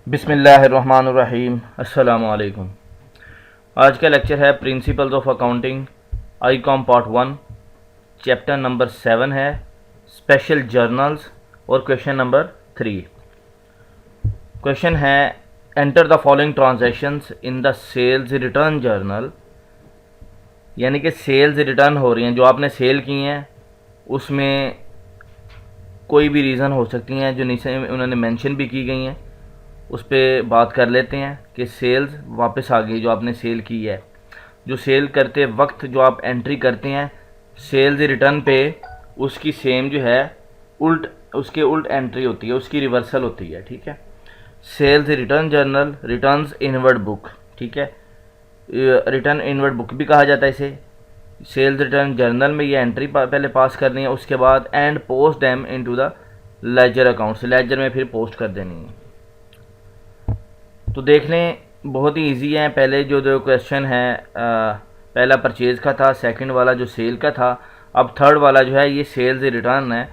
बिस्मिल्लाहिर्रहमानिर्रहीम। अस्सलामु अलैकुम। आज का लेक्चर है principles of accounting ICom part 1, chapter number 7 है स्पेशल जर्नल्स और क्वेश्चन नंबर 3। क्वेश्चन है enter the following transactions in the sales return journal, यानी कि सेल्स रिटर्न हो रही हैं, जो आपने सेल की हैं उसमें कोई भी रीज़न हो सकती हैं जो नीचे उन्होंने मेंशन भी की गई हैं, उस पर बात कर लेते हैं कि सेल्स वापस आ गई जो आपने सेल की है। जो सेल करते वक्त जो आप एंट्री करते हैं सेल्स रिटर्न पे, उसकी सेम जो है उसके उल्ट एंट्री होती है, उसकी रिवर्सल होती है। ठीक है, sales return journal returns inward book. ठीक है, रिटर्न इनवर्ड बुक भी कहा जाता है इसे। सेल्स रिटर्न जर्नल में ये एंट्री पहले पास करनी है, उसके बाद and post them into the ledger account, ledger में फिर पोस्ट कर देनी है। तो देख लें, बहुत ही इजी है। पहले जो दो क्वेश्चन है, पहला परचेज़ का था, सेकंड वाला जो सेल का था, अब थर्ड वाला जो है ये सेल्स रिटर्न है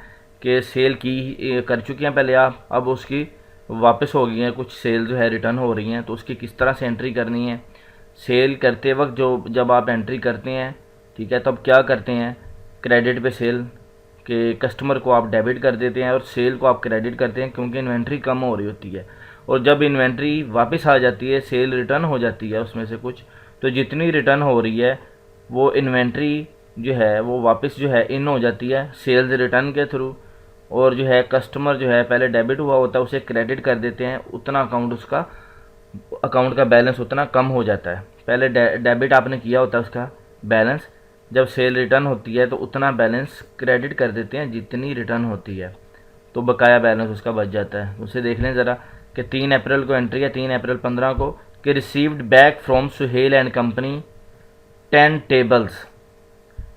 कि सेल की कर चुके हैं पहले आप, अब उसकी वापस हो गई हैं, कुछ सेल जो है रिटर्न हो रही हैं, तो उसकी किस तरह से एंट्री करनी है। सेल करते वक्त जब आप एंट्री करते हैं, ठीक है, तब क्या करते हैं, क्रेडिट पे सेल के कस्टमर को आप डेबिट कर देते हैं और सेल को आप क्रेडिट करते हैं, क्योंकि इन्वेंट्री कम हो रही होती है। और जब इन्वेंट्री वापस आ जाती है, सेल रिटर्न हो जाती है उसमें से कुछ, तो जितनी रिटर्न हो रही है वो इन्वेंट्री जो है वो वापस जो है इन हो जाती है सेल्स रिटर्न के थ्रू, और जो है कस्टमर जो है पहले डेबिट हुआ होता है उसे क्रेडिट कर देते हैं, उतना अकाउंट का बैलेंस उतना कम हो जाता है। पहले डेबिट आपने किया होता है उसका बैलेंस, जब सेल रिटर्न होती है तो उतना बैलेंस क्रेडिट कर देते हैं जितनी रिटर्न होती है, तो बकाया बैलेंस उसका बच जाता है। उसे देख लें ज़रा कि 3 अप्रैल को एंट्री है, 3 अप्रैल 15 को, कि received back from Suhail and company 10 tables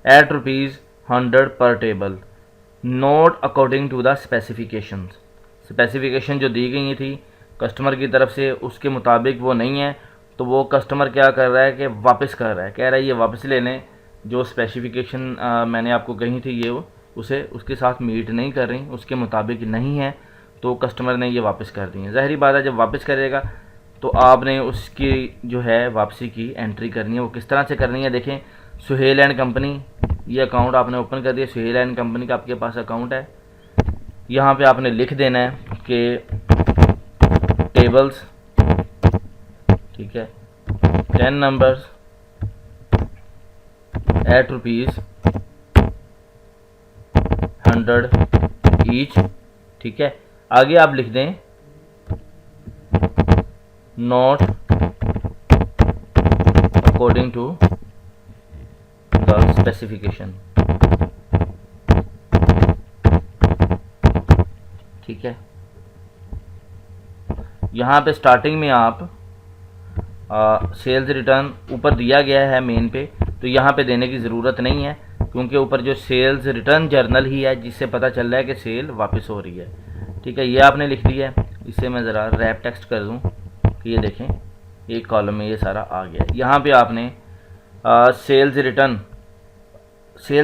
at ₹100 per table, not according to the specifications. Specification जो दी गई थी कस्टमर की तरफ से उसके मुताबिक वो नहीं है, तो वो कस्टमर क्या कर रहा है कि वापस कर रहा है, कह रहा है ये वापस ले लें, जो स्पेसिफिकेशन मैंने आपको कही थी ये उसे उसके साथ मीट नहीं कर रही, उसके मुताबिक नहीं है, तो कस्टमर ने ये वापस कर दी है। ज़ाहिरी बात है, जब वापस करेगा तो आपने उसकी जो है वापसी की एंट्री करनी है। वो किस तरह से करनी है, देखें, सुहेल एंड कंपनी, ये अकाउंट आपने ओपन कर दिया, सुहेल एंड कंपनी का आपके पास अकाउंट है। यहाँ पे आपने लिख देना है कि टेबल्स, ठीक है, 10 नंबर्स एट ₹100 ईच। ठीक है, आगे आप लिख दें not according to the specification. ठीक है, यहाँ पे स्टार्टिंग में आप सेल्स रिटर्न ऊपर दिया गया है मेन पे, तो यहाँ पे देने की ज़रूरत नहीं है, क्योंकि ऊपर जो सेल्स रिटर्न जर्नल ही है जिससे पता चल रहा है कि सेल वापस हो रही है। ठीक है, ये आपने लिख दिया है। इसे मैं ज़रा रैप टेक्स्ट कर दूँ कि ये देखें एक कॉलम में ये सारा आ गया। यहाँ पे आपने सेल्स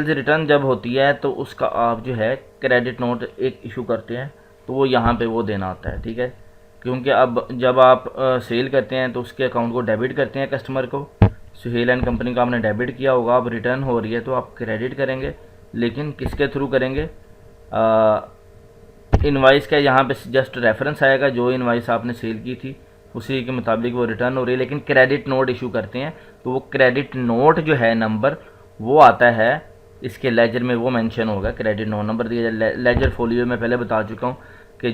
रिटर्न जब होती है तो उसका आप जो है क्रेडिट नोट एक इशू करते हैं, तो वो यहाँ पे वो देना होता है। ठीक है, क्योंकि अब जब आप सेल करते हैं तो उसके अकाउंट को डेबिट करते हैं कस्टमर को, सुहेल एंड कंपनी का आपने डेबिट किया होगा, अब रिटर्न हो रही है तो आप क्रेडिट करेंगे, लेकिन किसके थ्रू करेंगे, इनवाइस का यहाँ पे जस्ट रेफरेंस आएगा, जो इनवाइस आपने सेल की थी उसी के मुताबिक वो रिटर्न हो रही है, लेकिन क्रेडिट नोट इशू करते हैं तो वो क्रेडिट नोट जो है नंबर वो आता है इसके लेजर में, वो मेंशन होगा, क्रेडिट नोट नंबर दिया जाए। लेजर फोलियो में पहले बता चुका हूँ कि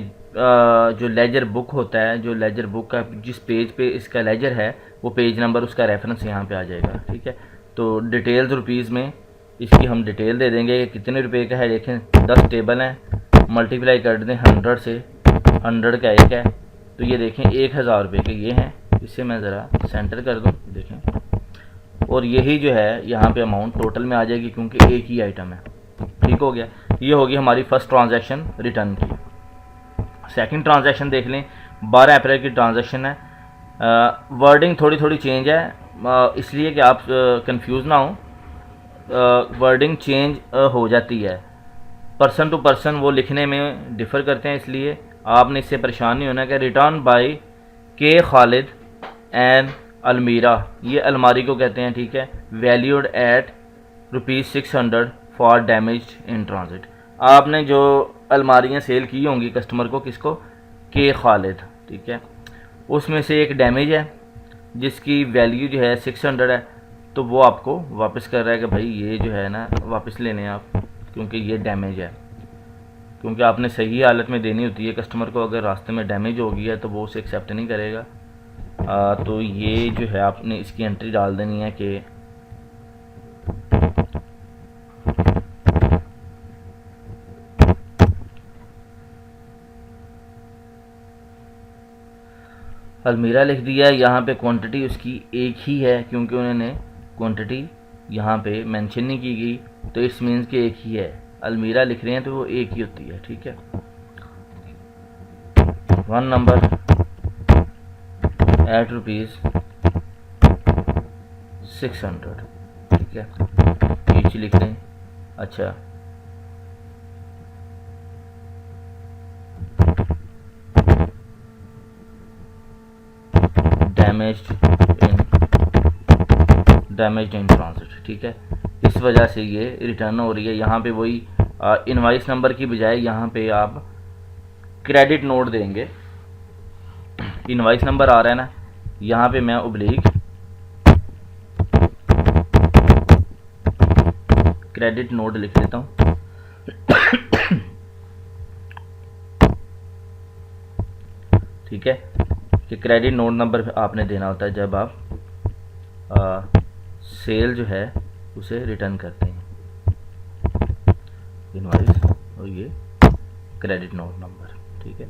जो लेजर बुक होता है, जो लेजर बुक का जिस पेज पे इसका लेजर है वो पेज नंबर उसका रेफरेंस यहाँ पे आ जाएगा। ठीक है, तो डिटेल्स रुपीज़ में इसकी हम डिटेल दे देंगे कि कितने रुपए का है। देखें 10 टेबल हैं, मल्टीप्लाई कर दें 100 से, 100 का एक है, तो ये देखें 1000 रुपये के ये हैं। इसे मैं ज़रा सेंटर कर दूँ, देखें, और यही जो है यहाँ पे अमाउंट टोटल में आ जाएगी क्योंकि एक ही आइटम है। ठीक हो गया, ये होगी हमारी फर्स्ट ट्रांजैक्शन रिटर्न की। सेकंड ट्रांजैक्शन देख लें, 12 अप्रैल की ट्रांजैक्शन है। वर्डिंग थोड़ी चेंज है, इसलिए कि आप कंफ्यूज ना हो, वर्डिंग चेंज हो जाती है, पर्सन टू पर्सन वो लिखने में डिफ़र करते हैं, इसलिए आपने इससे परेशान नहीं होना कि रिटर्न बाय के खालिद एंड अलमीरा, ये अलमारी को कहते हैं, ठीक है। Valued at ₹600 for damage in transit. आपने जो अलमारियाँ सेल की होंगी कस्टमर को, किसको, के खालिद, ठीक है, उसमें से एक डैमेज है जिसकी वैल्यू जो है 600 है, तो वो आपको वापस कर रहा है कि भाई ये जो है ना वापस लेने आप, क्योंकि ये डैमेज है। क्योंकि आपने सही हालत में देनी होती है कस्टमर को, अगर रास्ते में डैमेज हो गया है तो वो उसे एक्सेप्ट नहीं करेगा। तो ये जो है आपने इसकी एंट्री डाल देनी है कि अलमीरा लिख दिया। यहाँ पे क्वांटिटी उसकी एक ही है, क्योंकि उन्होंने क्वांटिटी यहाँ पे मेंशन नहीं की गई, तो इस मीन्स कि एक ही है। अलमीरा लिख रहे हैं तो वो एक ही होती है, ठीक है। 1 नंबर एट ₹600, ठीक है, ईच लिख दें। अच्छा, डैमेज्ड इन ट्रांजिट, ठीक है, इस वजह से ये रिटर्न हो रही है। यहाँ पे वही इनवाइस नंबर की बजाय यहाँ पे आप क्रेडिट नोट देंगे। इनवाइस नंबर आ रहा है ना, यहाँ पे मैं ओब्लिक क्रेडिट नोट लिख लेता हूँ। ठीक है, कि क्रेडिट नोट नंबर आपने देना होता है जब आप सेल जो है उसे रिटर्न करते हैं, इनवाइस और ये क्रेडिट नोट नंबर, ठीक है।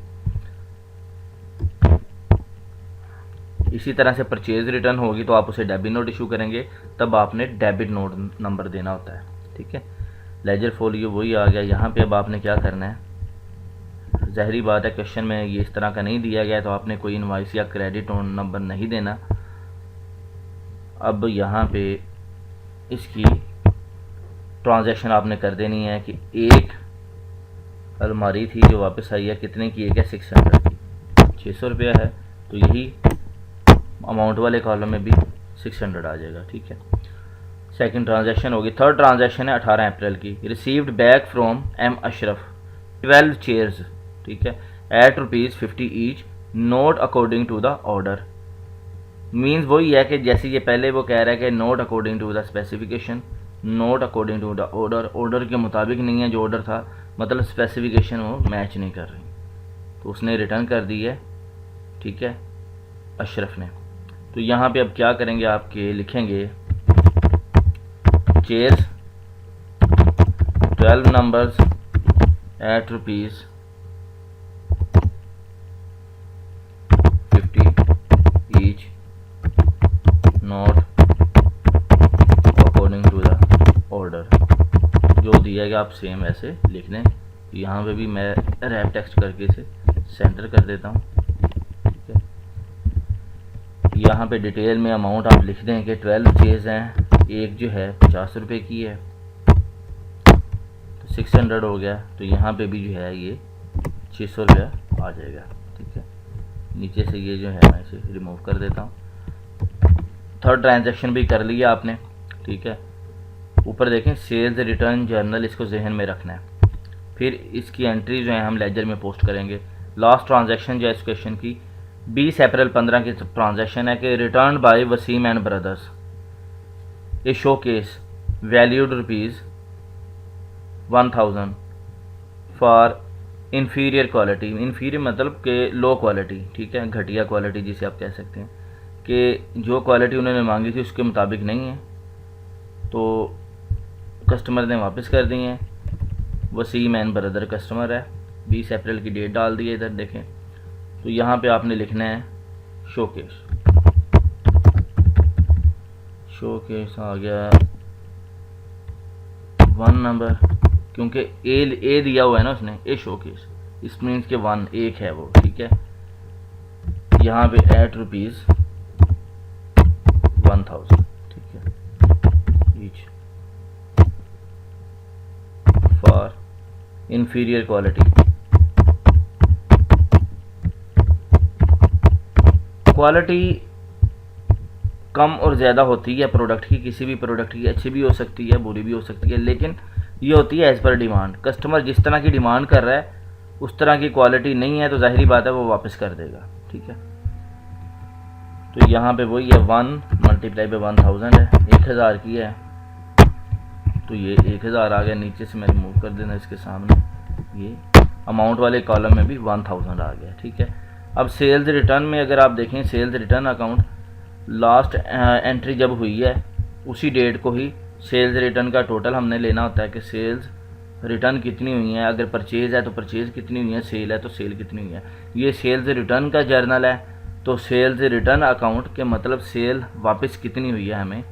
इसी तरह से परचेज रिटर्न होगी तो आप उसे डेबिट नोट इशू करेंगे, तब आपने डेबिट नोट नंबर देना होता है, ठीक है। लेजर फोलियो वही आ गया। यहाँ पे अब आपने क्या करना है, ज़ाहिरी बात है क्वेश्चन में ये इस तरह का नहीं दिया गया तो आपने कोई इनवाइस या क्रेडिट नोट नंबर नहीं देना। अब यहाँ पे इसकी ट्रांजैक्शन आपने कर देनी है कि एक अलमारी थी जो वापस आई है, कितने की, एक है 600 की, 600 रुपया है, तो यही अमाउंट वाले कॉलम में भी 600 आ जाएगा, ठीक है। सेकंड ट्रांजैक्शन होगी। थर्ड ट्रांजैक्शन है 18 अप्रैल की। Received back from M Ashraf 12 chairs, ठीक है, at ₹50 each, not according to the order. Means वही है कि जैसे ये पहले वो कह रहा है कि not according to the specification, not according to the order, order के मुताबिक नहीं है जो ऑर्डर था, मतलब स्पेसिफिकेशन वो मैच नहीं कर रही, तो उसने रिटर्न कर दी है, ठीक है, अशरफ ने। तो यहाँ पे अब क्या करेंगे, आपके लिखेंगे chairs 12 numbers at ₹50 each, not according to the order. जो दिया गया आप सेम ऐसे लिख लें। यहाँ पे भी मैं रैप टेक्स्ट करके इसे सेंटर कर देता हूँ, ठीक है। यहाँ पे डिटेल में अमाउंट आप लिख दें कि 12 चेयर्स हैं, एक जो है 50 रुपये की है, तो 600 हो गया, तो यहाँ पे भी जो है ये 600 रुपया आ जाएगा, ठीक है। नीचे से ये जो है मैं इसे रिमूव कर देता हूँ। थर्ड ट्रांजैक्शन भी कर लिया आपने, ठीक है। ऊपर देखें सेल्स रिटर्न जर्नल, इसको जहन में रखना है। फिर इसकी एंट्री जो है हम लेजर में पोस्ट करेंगे। लास्ट ट्रांजैक्शन जो है इस क्वेश्चन की 20 अप्रैल 15 की ट्रांजैक्शन है कि return by Waseem and brothers a showcase valued ₹1000 for inferior quality. Inferior मतलब कि लो क्वालिटी, ठीक है, घटिया क्वालिटी जिसे आप कह सकते हैं, कि जो क्वालिटी उन्होंने मांगी थी उसके मुताबिक नहीं है, तो कस्टमर ने वापस कर दी हैं। वसीम एंड ब्रदर कस्टमर है, 20 अप्रैल की डेट डाल दी है, इधर देखें। तो यहाँ पे आपने लिखना है शोकेस, शोकेस आ गया 1 नंबर, क्योंकि ए दिया हुआ है ना उसने, ए शोकेस, इस मीन्स के 1 एक है वो, ठीक है। यहाँ पे एट ₹1000, ठीक है, each for inferior quality, quality कम और ज़्यादा होती है प्रोडक्ट की, किसी भी प्रोडक्ट की अच्छी भी हो सकती है, बुरी भी हो सकती है, लेकिन ये होती है एज़ पर डिमांड। कस्टमर जिस तरह की डिमांड कर रहा है उस तरह की क्वालिटी नहीं है तो जाहिर बात है वो वापस कर देगा। ठीक है, तो यहाँ पे वही है 1 मल्टीप्लाई पे 1000 है, 1000 की है तो ये 1000 आ गया। नीचे से मैं रिमूव कर देना इसके सामने, ये अमाउंट वाले कॉलम में भी 1000 आ गया। ठीक है, अब सेल्स रिटर्न में अगर आप देखें, sales return account last entry जब हुई है उसी डेट को ही सेल्स रिटर्न का टोटल हमने लेना होता है कि सेल्स रिटर्न कितनी हुई है। अगर परचेज़ है तो परचेज़ कितनी हुई है, सेल है तो सेल कितनी हुई है। ये सेल्स रिटर्न का जर्नल है, तो सेल्स रिटर्न अकाउंट के मतलब सेल वापस कितनी हुई है हमें,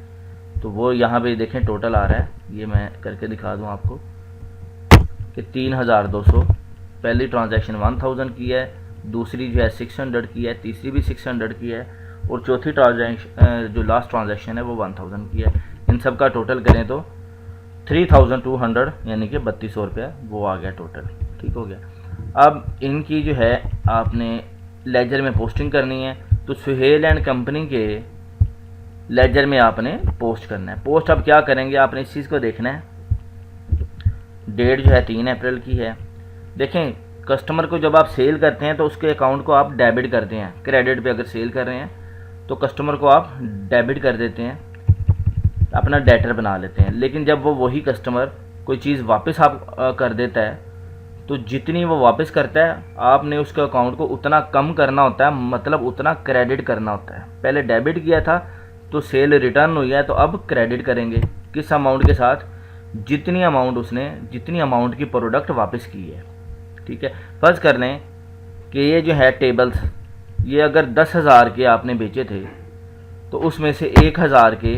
तो वो यहाँ पे देखें टोटल आ रहा है। ये मैं करके दिखा दूँ आपको कि 3200, पहली ट्रांजैक्शन 1000 की है, दूसरी जो है 600 की है, तीसरी भी 600 की है और चौथी ट्रांजैक्शन जो लास्ट ट्रांजैक्शन है वो 1000 की है। इन सब का टोटल करें तो 3200 यानी कि 3200 रुपया वो आ गया टोटल। ठीक हो गया। अब इनकी जो है आपने लेजर में पोस्टिंग करनी है, तो सुहेल एंड कंपनी के लेजर में आपने पोस्ट करना है। पोस्ट अब क्या करेंगे, आपने इस चीज़ को देखना है। डेट जो है 3 अप्रैल की है। देखें, कस्टमर को जब आप सेल करते हैं तो उसके अकाउंट को आप डेबिट करते हैं। क्रेडिट पे अगर सेल कर रहे हैं तो कस्टमर को आप डेबिट कर देते हैं, अपना डेटर बना लेते हैं। लेकिन जब वो वही कस्टमर कोई चीज़ वापस आप कर देता है तो जितनी वो वापस करता है आपने उसके अकाउंट को उतना कम करना होता है, मतलब उतना क्रेडिट करना होता है। पहले डेबिट किया था तो सेल रिटर्न हुई है तो अब क्रेडिट करेंगे किस अमाउंट के साथ, जितनी अमाउंट उसने, जितनी अमाउंट की प्रोडक्ट वापस की है। ठीक है, फर्ज कर लें कि ये जो है टेबल्स, ये अगर 10,000 के आपने बेचे थे तो उसमें से 1000 के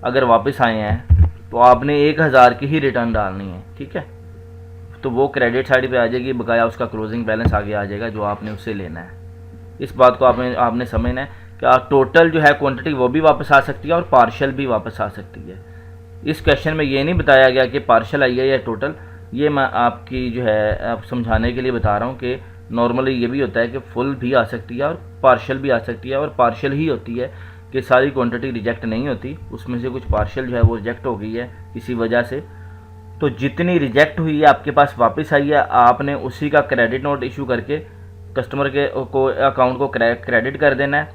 अगर वापस आए हैं तो आपने 1000 की ही रिटर्न डालनी है। ठीक है, तो वो क्रेडिट साइड पे आ जाएगी, बकाया उसका क्लोजिंग बैलेंस आगे आ जाएगा जो आपने उससे लेना है। इस बात को आपने समझना है कि टोटल जो है क्वांटिटी वो भी वापस आ सकती है और पार्शियल भी वापस आ सकती है। इस क्वेश्चन में ये नहीं बताया गया कि पार्शियल आई है या टोटल, ये मैं आपकी जो है आप समझाने के लिए बता रहा हूँ कि नॉर्मली ये भी होता है कि फुल भी आ सकती है और पार्शियल भी आ सकती है। और पार्शियल ही होती है कि सारी क्वांटिटी रिजेक्ट नहीं होती, उसमें से कुछ पार्शियल जो है वो रिजेक्ट हो गई है किसी वजह से। तो जितनी रिजेक्ट हुई है आपके पास वापस आई है, आपने उसी का क्रेडिट नोट इशू करके कस्टमर के को अकाउंट को क्रेडिट कर देना है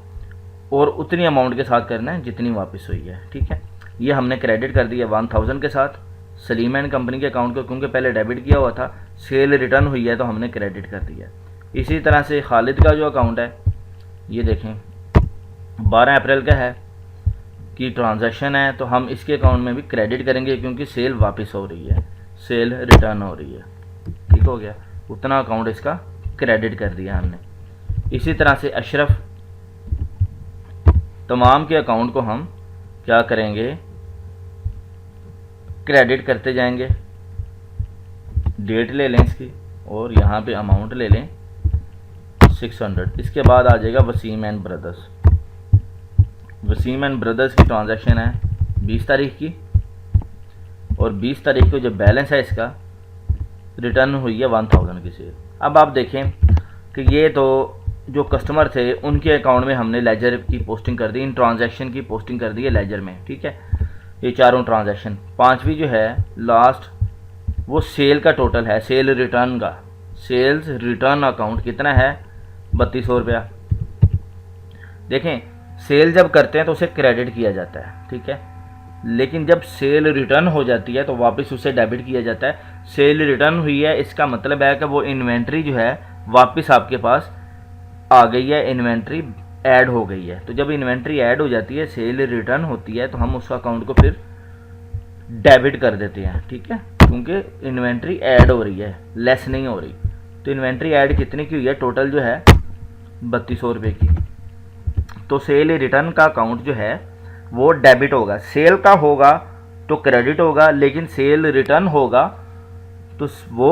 और उतनी अमाउंट के साथ करना है जितनी वापस हुई है। ठीक है, ये हमने क्रेडिट कर दिया 1000 के साथ सलीम एंड कंपनी के अकाउंट को, क्योंकि पहले डेबिट किया हुआ था, सेल रिटर्न हुई है तो हमने क्रेडिट कर दिया। इसी तरह से खालिद का जो अकाउंट है, ये देखें 12 अप्रैल का है की ट्रांजैक्शन है, तो हम इसके अकाउंट में भी क्रेडिट करेंगे क्योंकि सेल वापस हो रही है, सेल रिटर्न हो रही है। ठीक हो गया, उतना अकाउंट इसका क्रेडिट कर दिया हमने। इसी तरह से अशरफ, तमाम के अकाउंट को हम क्या करेंगे, क्रेडिट करते जाएंगे। डेट ले लें इसकी और यहाँ पे अमाउंट ले लें 600। इसके बाद आ जाएगा Waseem and brothers. Waseem and brothers की ट्रांजैक्शन है 20 तारीख की और 20 तारीख को जो बैलेंस है इसका रिटर्न हुई है 1000 की सेल। अब आप देखें कि ये तो जो कस्टमर थे उनके अकाउंट में हमने लेजर की पोस्टिंग कर दी, इन ट्रांजैक्शन की पोस्टिंग कर दी है लेजर में। ठीक है, ये चारों ट्रांजैक्शन। पांचवी जो है लास्ट, वो सेल का टोटल है, सेल रिटर्न का। सेल्स रिटर्न अकाउंट कितना है, 3200 रुपया। देखें, सेल जब करते हैं तो उसे क्रेडिट किया जाता है, ठीक है, लेकिन जब सेल रिटर्न हो जाती है तो वापस उसे डेबिट किया जाता है। सेल रिटर्न हुई है, इसका मतलब है कि वो इन्वेंट्री जो है वापस आपके पास आ गई है, इन्वेंट्री ऐड हो गई है। तो जब इन्वेंट्री ऐड हो जाती है, सेल रिटर्न होती है, तो हम उस अकाउंट को फिर डेबिट कर देते हैं। ठीक है, क्योंकि इन्वेंट्री ऐड हो रही है, लेस नहीं हो रही। तो इन्वेंट्री ऐड कितने की हुई है, टोटल जो है 3200 रुपये की। तो सेल रिटर्न का अकाउंट जो है वो डेबिट होगा। सेल का होगा तो क्रेडिट होगा, लेकिन सेल रिटर्न होगा तो वो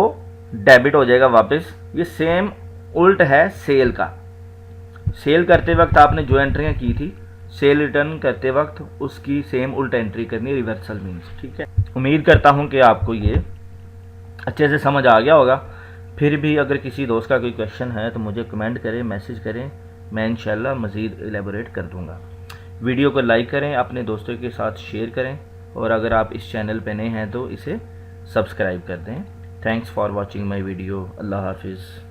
डेबिट हो जाएगा वापस। ये सेम उल्ट है सेल का। सेल करते वक्त आपने जो एंट्रियाँ की थी, सेल रिटर्न करते वक्त उसकी सेम उल्ट एंट्री करनी, रिवर्सल मीन्स। ठीक है, उम्मीद करता हूँ कि आपको ये अच्छे से समझ आ गया होगा। फिर भी अगर किसी दोस्त का कोई क्वेश्चन है तो मुझे कमेंट करें, मैसेज करें, मैं इंशाल्लाह मज़ीद एलेबोरेट कर दूँगा। वीडियो को लाइक करें, अपने दोस्तों के साथ शेयर करें, और अगर आप इस चैनल पे नए हैं तो इसे सब्सक्राइब कर दें। Thanks for watching my video. अल्लाह हाफिज़।